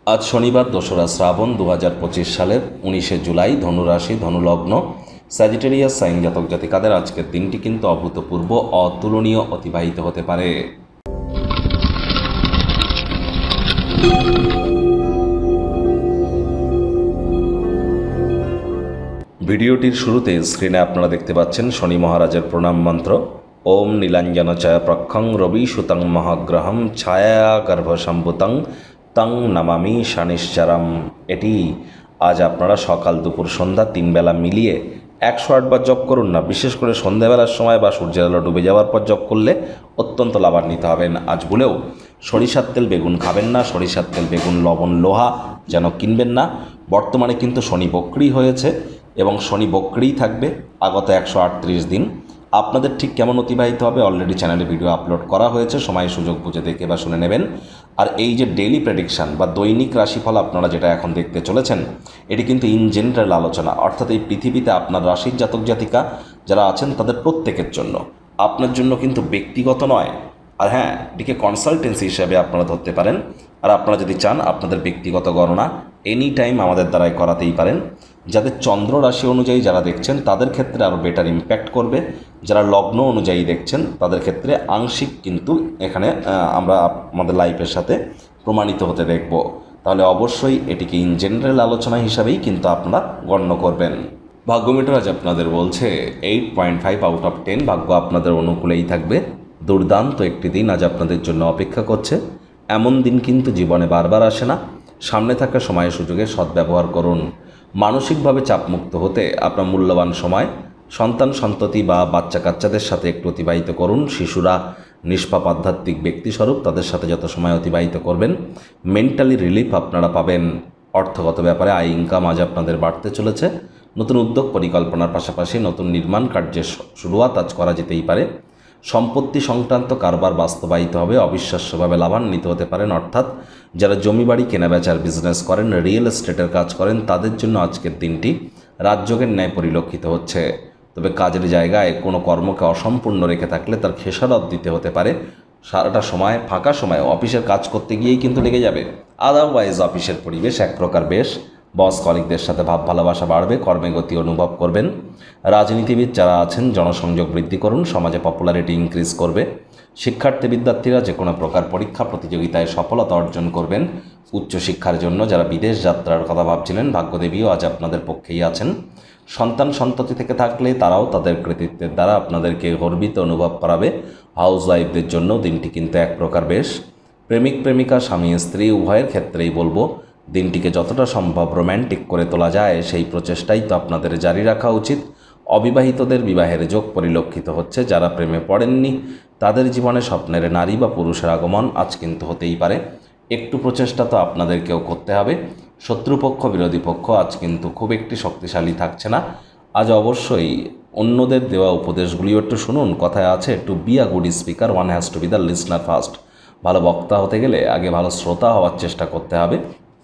আজ শনিবার 2রা শ্রাবণ 2025 সালের 19শে জুলাই, ধনুরাশি, ধনুলগ্ন, স্যাজিটেরিয়াস সাইন জাতক জাতিকাদের আজকের দিনটি কিন্তু অভূতপূর্ব, অতুলনীয় অতিবাহিত হতে পারে। ভিডিওটির শুরুতে স্ক্রিনে আপনারা দেখতে পাচ্ছেন শনি মহারাজের প্রণাম মন্ত্র। ওম নীলাঞ্জন ছায়া প্রক্ষং রবি সুতং মহাগ্রহম ছায়া গর্ভসম্ভুতং তং নমামি শনিশ্চরম। এটি আজ আপনারা সকাল দুপুর সন্ধ্যা 3 বেলা মিলিয়ে 108 বার জপ করুন না। বিশেষ করে সন্ধ্যাবেলার সময় বা সূর্যের আলো ডুবে যাওয়ার পর জপ করলে অত্যন্ত লাভান্বিত হবেন। আজ বলেও সরিষার তেল বেগুন খাবেন না, সরিষার তেল বেগুন লবণ লোহা যেন কিনবেন না। বর্তমানে কিন্তু শনি বক্রী হয়েছে এবং শনি বক্রীই থাকবে আগত 138 দিন। আপনাদের ঠিক কেমন অতিবাহিত হবে অলরেডি চ্যানেলে ভিডিও আপলোড করা হয়েছে, সময় সুযোগ বুঝে দেখে বা শুনে নেবেন। আর এই যে ডেইলি প্রেডিকশান বা দৈনিক রাশিফল আপনারা যেটা এখন দেখতে চলেছেন, এটি কিন্তু ইন জেনারেল আলোচনা, অর্থাৎ এই পৃথিবীতে আপনার রাশির জাতক জাতিকা যারা আছেন তাদের প্রত্যেকের জন্য, আপনার জন্য কিন্তু ব্যক্তিগত নয়। আর হ্যাঁ, এটিকে কনসালটেন্সি হিসাবে আপনারা ধরতে পারেন। আর আপনারা যদি চান আপনাদের ব্যক্তিগত গণনা এনি টাইম আমাদের দ্বারাই করাতেই পারেন। যাদের চন্দ্র রাশি অনুযায়ী যারা দেখছেন তাদের ক্ষেত্রে আরও বেটার ইম্প্যাক্ট করবে। যারা লগ্ন অনুযায়ী দেখছেন তাদের ক্ষেত্রে আংশিক কিন্তু এখানে আমরা আমাদের লাইফের সাথে প্রমাণিত হতে দেখব। তাহলে অবশ্যই এটিকে ইন জেনারেল আলোচনা হিসাবেই কিন্তু আপনারা গণ্য করবেন। ভাগ্যমিটার আজ আপনাদের বলছে 8.5 আউট অফ 10। ভাগ্য আপনাদের অনুকূলেই থাকবে। দুর্দান্ত একটি দিন আজ আপনাদের জন্য অপেক্ষা করছে। এমন দিন কিন্তু জীবনে বারবার আসে না। সামনে থাকা সময় সুযোগে সদ্ব্যবহার করুন। মানসিকভাবে চাপমুক্ত হতে আপনার মূল্যবান সময় সন্তান সন্ততি বা বাচ্চা কাচ্চাদের সাথে একটু অতিবাহিত করুন। শিশুরা নিষ্পাপ আধ্যাত্মিক ব্যক্তিস্বরূপ, তাদের সাথে যত সময় অতিবাহিত করবেন মেন্টালি রিলিফ আপনারা পাবেন। অর্থগত ব্যাপারে আয় ইনকাম আজ আপনাদের বাড়তে চলেছে। নতুন উদ্যোগ পরিকল্পনার পাশাপাশি নতুন নির্মাণ কার্যের শুরুয়াত আজ করা যেতেই পারে। সম্পত্তি সংক্রান্ত কারবার বাস্তবায়িত হবে, অবিশ্বাস্যভাবে লাভান্বিত হতে পারেন। অর্থাৎ যারা জমি বাড়ি কেনাবেচার বিজনেস করেন, রিয়েল এস্টেটের কাজ করেন, তাদের জন্য আজকের দিনটি রাজযোগের ন্যায় পরিলক্ষিত হচ্ছে। তবে কাজের জায়গায় কোনো কর্মকে অসম্পূর্ণ রেখে থাকলে তার খেসারত দিতে হতে পারে। সারাটা সময় ফাঁকা সময় অফিসের কাজ করতে গিয়েই কিন্তু লেগে যাবে। আদারওয়াইজ অফিসের পরিবেশ এক প্রকার বেশ। বস কলিগদের সাথে ভাব ভালোবাসা বাড়বে, কর্মে গতি অনুভব করবেন। রাজনীতিবিদ যারা আছেন জনসংযোগ বৃদ্ধি করুন, সমাজে পপুলারিটি ইনক্রিজ করবে। শিক্ষার্থী বিদ্যার্থীরা যে কোনো প্রকার পরীক্ষা প্রতিযোগিতায় সফলতা অর্জন করবেন। উচ্চশিক্ষার জন্য যারা বিদেশ যাত্রার কথা ভাবছিলেন, ভাগ্যদেবীও আজ আপনাদের পক্ষেই আছেন। সন্তান সন্ততি থেকে থাকলে তারাও তাদের কৃতিত্বের দ্বারা আপনাদেরকে গর্বিত অনুভব করাবে। হাউস ওয়াইফদের জন্য দিনটি কিন্তু এক প্রকার বেশ। প্রেমিক প্রেমিকা স্বামী স্ত্রী উভয়ের ক্ষেত্রেই বলবো দিনটিকে যতটা সম্ভব রোম্যান্টিক করে তোলা যায় সেই প্রচেষ্টাই তো আপনাদের জারি রাখা উচিত। অবিবাহিতদের বিবাহের যোগ পরিলক্ষিত হচ্ছে। যারা প্রেমে পড়েননি তাদের জীবনে স্বপ্নের নারী বা পুরুষের আগমন আজ কিন্তু হতেই পারে। একটু প্রচেষ্টা তো আপনাদেরকেও করতে হবে। শত্রুপক্ষ বিরোধী পক্ষ আজ কিন্তু খুব একটি শক্তিশালী থাকছে না। আজ অবশ্যই অন্যদের দেওয়া উপদেশগুলিও একটু শুনুন। কথায় আছে, to be a good speaker one has to be the listener first. ভালো বক্তা হতে গেলে আগে ভালো শ্রোতা হওয়ার চেষ্টা করতে হবে।